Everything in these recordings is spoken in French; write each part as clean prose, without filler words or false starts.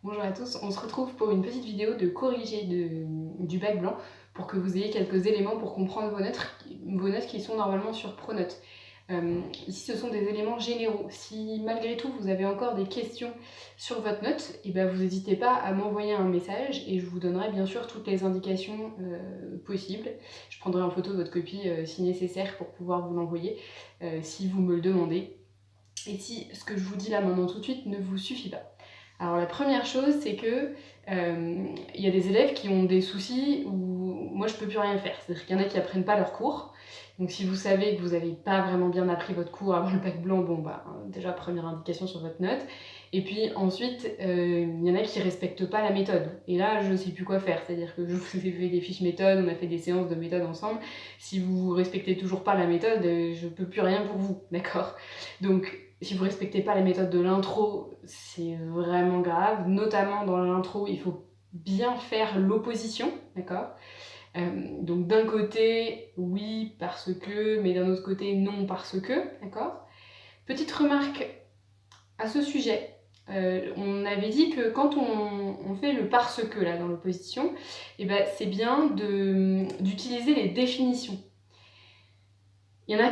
Bonjour à tous, on se retrouve pour une petite vidéo de corrigé du bac blanc pour que vous ayez quelques éléments pour comprendre vos notes qui sont normalement sur Pronote. Ici ce sont des éléments généraux. Si malgré tout vous avez encore des questions sur votre note, vous n'hésitez pas à m'envoyer un message et je vous donnerai bien sûr toutes les indications possibles. Je prendrai en photo votre copie si nécessaire pour pouvoir vous l'envoyer si vous me le demandez. Et si ce que je vous dis là maintenant tout de suite ne vous suffit pas. Alors la première chose, c'est que y a des élèves qui ont des soucis où moi je peux plus rien faire. C'est-à-dire qu'il y en a qui apprennent pas leur cours. Donc si vous savez que vous n'avez pas vraiment bien appris votre cours avant le bac blanc, déjà première indication sur votre note. Et puis ensuite, il y en a qui respectent pas la méthode. Et là, je sais plus quoi faire. C'est-à-dire que je vous ai fait des fiches méthodes, on a fait des séances de méthode ensemble. Si vous respectez toujours pas la méthode, je peux plus rien pour vous, d'accord? Donc si vous respectez pas la méthode de l'intro, c'est vraiment grave. Notamment dans l'intro, il faut bien faire l'opposition, d'accord? Donc d'un côté, oui, parce que, mais d'un autre côté, non, parce que, d'accord? Petite remarque à ce sujet. On avait dit que quand on fait le parce que là dans l'opposition, c'est bien d'utiliser les définitions. Il y en a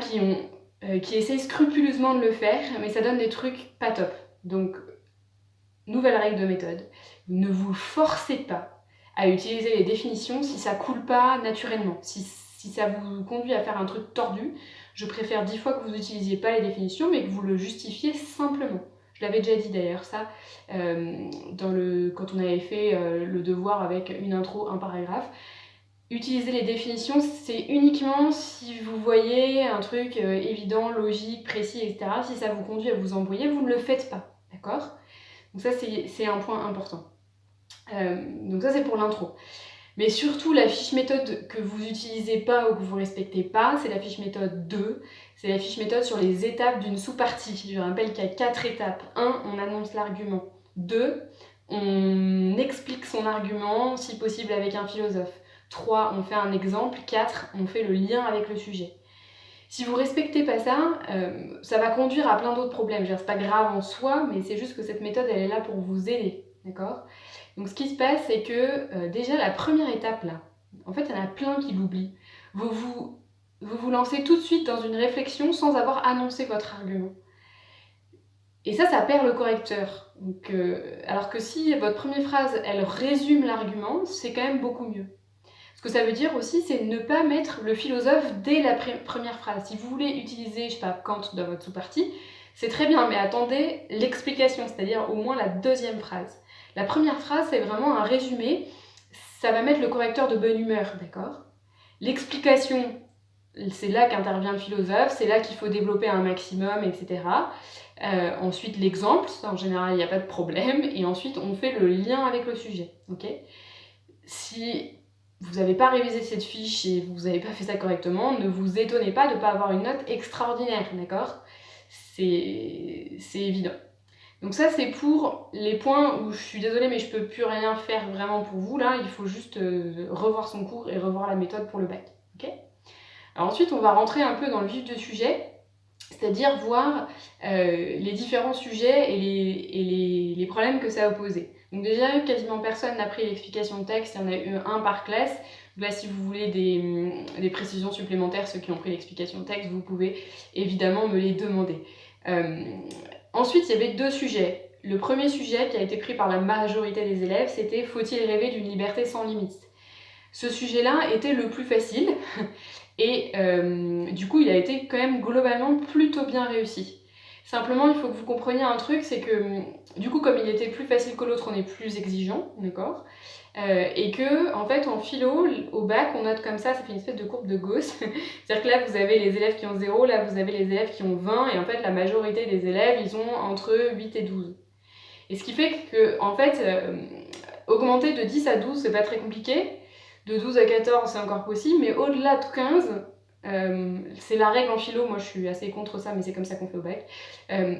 qui essayent scrupuleusement de le faire, mais ça donne des trucs pas top. Donc, nouvelle règle de méthode, ne vous forcez pas à utiliser les définitions si ça coule pas naturellement. Si ça vous conduit à faire un truc tordu, je préfère 10 fois que vous n'utilisiez pas les définitions, mais que vous le justifiez simplement. Je l'avais déjà dit d'ailleurs ça, quand on avait fait le devoir avec une intro, un paragraphe. Utiliser les définitions, c'est uniquement si vous voyez un truc évident, logique, précis, etc. Si ça vous conduit à vous embrouiller, vous ne le faites pas, d'accord? Donc ça, c'est un point important. Donc ça, c'est pour l'intro. Mais surtout, la fiche méthode que vous n'utilisez pas ou que vous ne respectez pas, c'est la fiche méthode 2. C'est la fiche méthode sur les étapes d'une sous-partie. Je rappelle qu'il y a 4 étapes. 1, on annonce l'argument. 2, on explique son argument, si possible avec un philosophe. 3, on fait un exemple. 4, on fait le lien avec le sujet. Si vous respectez pas ça, ça va conduire à plein d'autres problèmes. C'est pas grave en soi, mais c'est juste que cette méthode, elle est là pour vous aider, d'accord? Donc ce qui se passe, c'est que déjà la première étape là, en fait, il y en a plein qui l'oublient. Vous lancez tout de suite dans une réflexion sans avoir annoncé votre argument. Et ça perd le correcteur. Donc, alors que si votre première phrase, elle résume l'argument, c'est quand même beaucoup mieux. Ce que ça veut dire aussi, c'est ne pas mettre le philosophe dès la première phrase. Si vous voulez utiliser, je sais pas, Kant dans votre sous-partie, c'est très bien, mais attendez l'explication, c'est-à-dire au moins la deuxième phrase. La première phrase, c'est vraiment un résumé, ça va mettre le correcteur de bonne humeur, d'accord? L'explication, c'est là qu'intervient le philosophe, c'est là qu'il faut développer un maximum, etc. Ensuite, l'exemple, ça en général, il n'y a pas de problème. Et ensuite, on fait le lien avec le sujet, ok? Si vous n'avez pas révisé cette fiche et vous n'avez pas fait ça correctement, ne vous étonnez pas de ne pas avoir une note extraordinaire, d'accord? C'est évident. Donc ça, c'est pour les points où je suis désolée, mais je peux plus rien faire vraiment pour vous. Là, il faut juste revoir son cours et revoir la méthode pour le bac, ok? Alors ensuite, on va rentrer un peu dans le vif du sujet, c'est-à-dire voir les différents sujets et les problèmes que ça a posé. Donc déjà, quasiment personne n'a pris l'explication de texte, il y en a eu un par classe. Donc là, si vous voulez des précisions supplémentaires, ceux qui ont pris l'explication de texte, vous pouvez évidemment me les demander. Ensuite, il y avait 2 sujets. Le premier sujet qui a été pris par la majorité des élèves, c'était « Faut-il rêver d'une liberté sans limite ?» Ce sujet-là était le plus facile et du coup, il a été quand même globalement plutôt bien réussi. Simplement, il faut que vous compreniez un truc, c'est que du coup, comme il était plus facile que l'autre, on est plus exigeant, d'accord? Et que, en fait, en philo, au bac, on note comme ça fait une espèce de courbe de Gauss. C'est-à-dire que là, vous avez les élèves qui ont 0, là, vous avez les élèves qui ont 20, et en fait, la majorité des élèves, ils ont entre 8 et 12. Et ce qui fait que, en fait, augmenter de 10 à 12, c'est pas très compliqué. De 12 à 14, c'est encore possible, mais au-delà de 15, c'est la règle en philo, moi je suis assez contre ça, mais c'est comme ça qu'on fait au bac.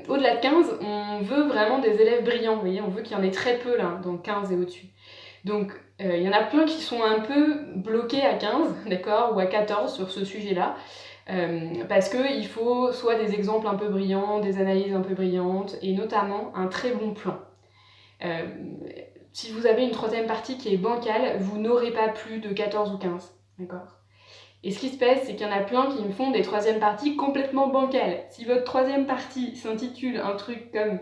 Au-delà de 15, on veut vraiment des élèves brillants, vous voyez, on veut qu'il y en ait très peu là, dans 15 et au-dessus. Donc il y en a plein qui sont un peu bloqués à 15, d'accord, ou à 14 sur ce sujet-là, parce qu'il faut soit des exemples un peu brillants, des analyses un peu brillantes, et notamment un très bon plan. Euh, si vous avez une troisième partie qui est bancale, vous n'aurez pas plus de 14 ou 15, d'accord? Et ce qui se passe, c'est qu'il y en a plein qui me font des troisièmes parties complètement bancales. Si votre troisième partie s'intitule un truc comme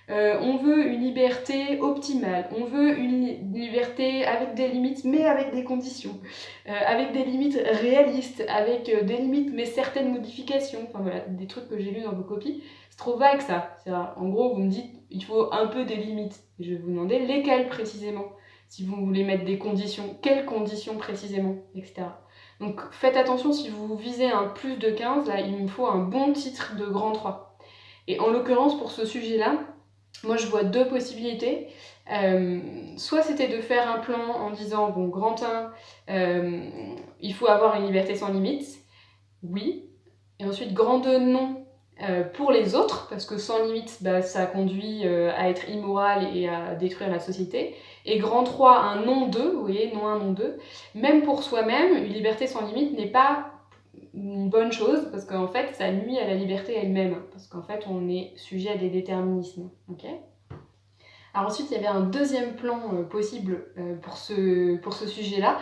on veut une liberté optimale, on veut une liberté avec des limites mais avec des conditions, avec des limites réalistes, avec des limites mais certaines modifications, enfin voilà, des trucs que j'ai lus dans vos copies, c'est trop vague ça. En gros, vous me dites il faut un peu des limites. Je vais vous demander lesquelles précisément, si vous voulez mettre des conditions, quelles conditions précisément, etc. Donc faites attention, si vous visez un plus de 15, là il me faut un bon titre de grand 3. Et en l'occurrence pour ce sujet-là, moi, je vois deux possibilités. Soit c'était de faire un plan en disant, bon, grand 1, il faut avoir une liberté sans limite. Oui. Et ensuite, grand 2, non. Pour les autres, parce que sans limite, bah, ça conduit à être immoral et à détruire la société. Et grand 3, un non 2, vous voyez, non 1, non 2. Même pour soi-même, une liberté sans limite n'est pas une bonne chose, parce qu'en fait, ça nuit à la liberté elle-même. Parce qu'en fait, on est sujet à des déterminismes. Ok ? Alors ensuite, il y avait un deuxième plan possible pour ce sujet-là,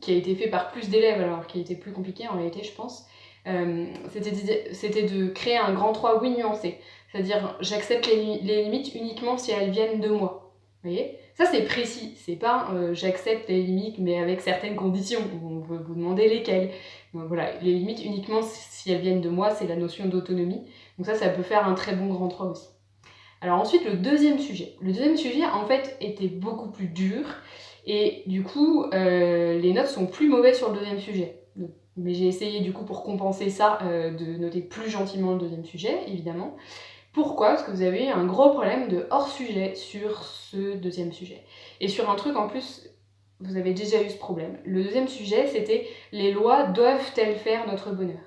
qui a été fait par plus d'élèves, alors qui a été plus compliqué en réalité, je pense. C'était de créer un grand 3 oui nuancé. C'est-à-dire, j'accepte les limites uniquement si elles viennent de moi. Vous voyez ? Ça, c'est précis. C'est pas j'accepte les limites, mais avec certaines conditions. On veut vous demander lesquelles. Donc, voilà, les limites uniquement si elles viennent de moi, c'est la notion d'autonomie. Donc ça peut faire un très bon grand 3 aussi. Alors ensuite, le deuxième sujet. Le deuxième sujet, en fait, était beaucoup plus dur. Et du coup, les notes sont plus mauvaises sur le deuxième sujet. Mais j'ai essayé, du coup, pour compenser ça, de noter plus gentiment le deuxième sujet, évidemment. Pourquoi ? Parce que vous avez un gros problème de hors-sujet sur ce deuxième sujet. Et sur un truc, en plus, vous avez déjà eu ce problème. Le deuxième sujet, c'était « Les lois doivent-elles faire notre bonheur ?»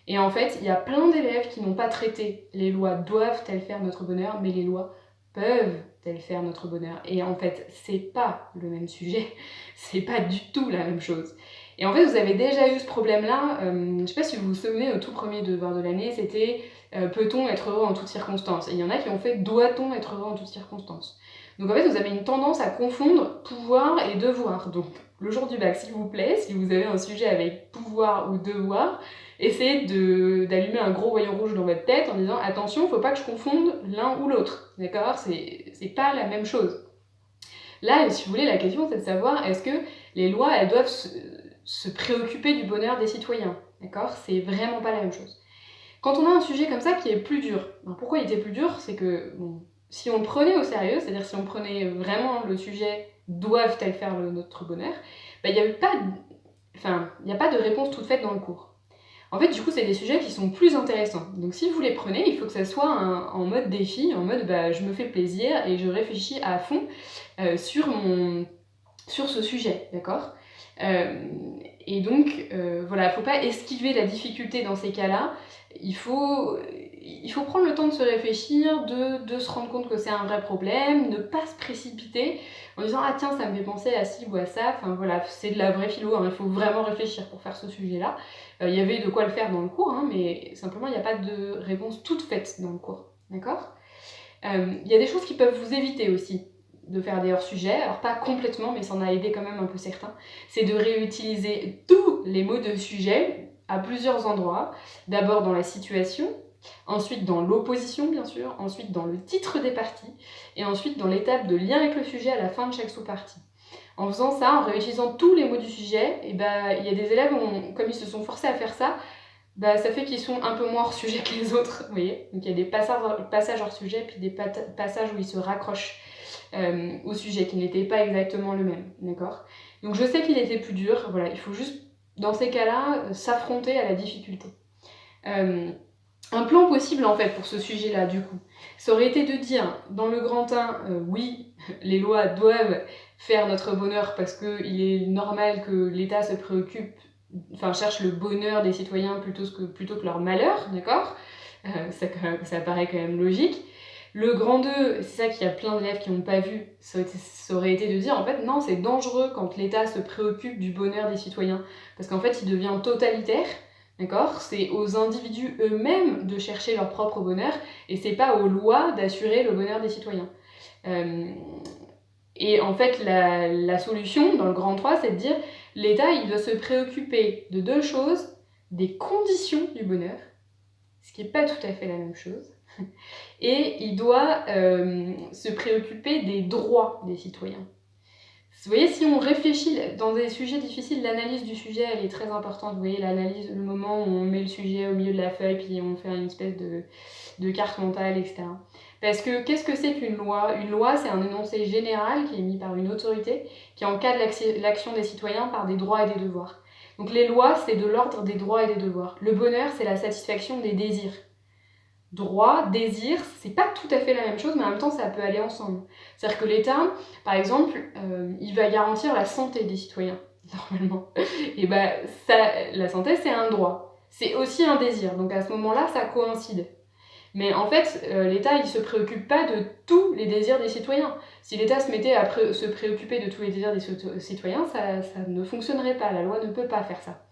Et en fait, il y a plein d'élèves qui n'ont pas traité les lois doivent-elles faire notre bonheur, mais les lois peuvent-elles faire notre bonheur. Et en fait, c'est pas le même sujet, c'est pas du tout la même chose. Et en fait, vous avez déjà eu ce problème-là, je sais pas si vous vous souvenez, au tout premier devoir de l'année, c'était peut-on être heureux en toutes circonstances ? Et il y en a qui ont fait doit-on être heureux en toutes circonstances ? Donc en fait, vous avez une tendance à confondre pouvoir et devoir. Donc le jour du bac, s'il vous plaît, si vous avez un sujet avec pouvoir ou devoir, essayez d'allumer un gros voyant rouge dans votre tête en disant « Attention, faut pas que je confonde l'un ou l'autre. » D'accord ? C'est pas la même chose. Là, si vous voulez, la question, c'est de savoir est-ce que les lois, elles doivent se préoccuper du bonheur des citoyens. D'accord ? C'est vraiment pas la même chose. Quand on a un sujet comme ça qui est plus dur, pourquoi il était plus dur ? C'est que bon, si on le prenait au sérieux, c'est-à-dire si on prenait vraiment le sujet « doivent-elles faire notre bonheur ?», il n'y a pas de réponse toute faite dans le cours. En fait, du coup, c'est des sujets qui sont plus intéressants. Donc si vous les prenez, il faut que ça soit en mode défi, en mode je me fais plaisir et je réfléchis à fond sur ce sujet, d'accord ? Et donc, voilà, faut pas esquiver la difficulté dans ces cas-là. Il faut prendre le temps de se réfléchir, de se rendre compte que c'est un vrai problème, ne pas se précipiter en disant « Ah tiens, ça me fait penser à ci ou à ça ». Enfin voilà, c'est de la vraie philo, hein. Il faut vraiment réfléchir pour faire ce sujet-là. Il y avait de quoi le faire dans le cours, hein, mais simplement, il n'y a pas de réponse toute faite dans le cours. D'accord ? Il y a des choses qui peuvent vous éviter aussi de faire des hors-sujets, alors pas complètement, mais ça en a aidé quand même un peu certains. C'est de réutiliser tous les mots de sujet à plusieurs endroits. D'abord dans la situation, ensuite dans l'opposition bien sûr, ensuite dans le titre des parties, et ensuite dans l'étape de lien avec le sujet à la fin de chaque sous-partie. En faisant ça, en réutilisant tous les mots du sujet, il y a des élèves, comme ils se sont forcés à faire ça, ça fait qu'ils sont un peu moins hors sujet que les autres, vous voyez. Donc il y a des passages hors sujet, puis des passages où ils se raccrochent au sujet, qui n'était pas exactement le même, d'accord ? Donc je sais qu'il était plus dur, voilà, il faut juste, dans ces cas-là, s'affronter à la difficulté. Un plan possible, en fait, pour ce sujet-là, du coup, ça aurait été de dire, dans le grand 1, oui, les lois doivent faire notre bonheur parce qu'il est normal que l'État se préoccupe, cherche le bonheur des citoyens plutôt que leur malheur, d'accord ? Ça paraît quand même logique. Le grand 2, c'est ça qu'il y a plein d'élèves qui n'ont pas vu, ça aurait été de dire, en fait, non, c'est dangereux quand l'État se préoccupe du bonheur des citoyens, parce qu'en fait, il devient totalitaire, d'accord ? C'est aux individus eux-mêmes de chercher leur propre bonheur, et c'est pas aux lois d'assurer le bonheur des citoyens. Et en fait, la solution dans le grand 3, c'est de dire l'État, il doit se préoccuper de 2 choses, des conditions du bonheur, ce qui n'est pas tout à fait la même chose, et il doit se préoccuper des droits des citoyens. Vous voyez, si on réfléchit dans des sujets difficiles, l'analyse du sujet, elle est très importante. Vous voyez, l'analyse, le moment où on met le sujet au milieu de la feuille, puis on fait une espèce de carte mentale, etc. Parce que qu'est-ce que c'est qu'une loi ? Une loi, c'est un énoncé général qui est mis par une autorité qui encadre l'action des citoyens par des droits et des devoirs. Donc les lois, c'est de l'ordre des droits et des devoirs. Le bonheur, c'est la satisfaction des désirs. Droit, désir, c'est pas tout à fait la même chose, mais en même temps, ça peut aller ensemble. C'est-à-dire que l'État, par exemple, il va garantir la santé des citoyens, normalement. Et la santé, c'est un droit. C'est aussi un désir. Donc à ce moment-là, ça coïncide. Mais en fait, l'État, il se préoccupe pas de tous les désirs des citoyens. Si l'État se mettait à se préoccuper de tous les désirs des citoyens, ça ne fonctionnerait pas. La loi ne peut pas faire ça.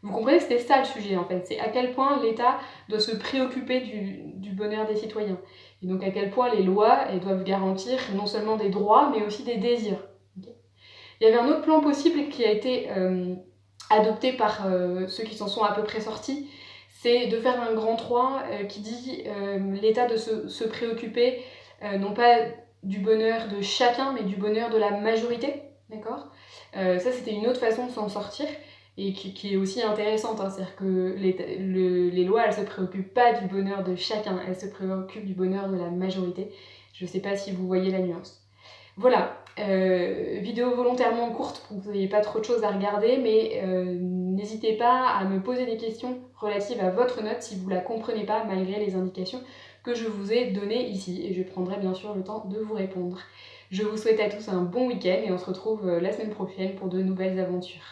Vous comprenez que c'était ça le sujet en fait, c'est à quel point l'État doit se préoccuper du bonheur des citoyens. Et donc à quel point les lois elles doivent garantir non seulement des droits mais aussi des désirs. Okay. Il y avait un autre plan possible qui a été adopté par ceux qui s'en sont à peu près sortis, c'est de faire un grand 3 qui dit l'État de se préoccuper non pas du bonheur de chacun mais du bonheur de la majorité, d'accord ? Ça c'était une autre façon de s'en sortir. Et qui est aussi intéressante, hein. C'est-à-dire que les lois, elles ne se préoccupent pas du bonheur de chacun, elles se préoccupent du bonheur de la majorité. Je ne sais pas si vous voyez la nuance. Voilà, vidéo volontairement courte pour que vous n'ayez pas trop de choses à regarder, mais n'hésitez pas à me poser des questions relatives à votre note si vous ne la comprenez pas malgré les indications que je vous ai données ici, et je prendrai bien sûr le temps de vous répondre. Je vous souhaite à tous un bon week-end et on se retrouve la semaine prochaine pour de nouvelles aventures.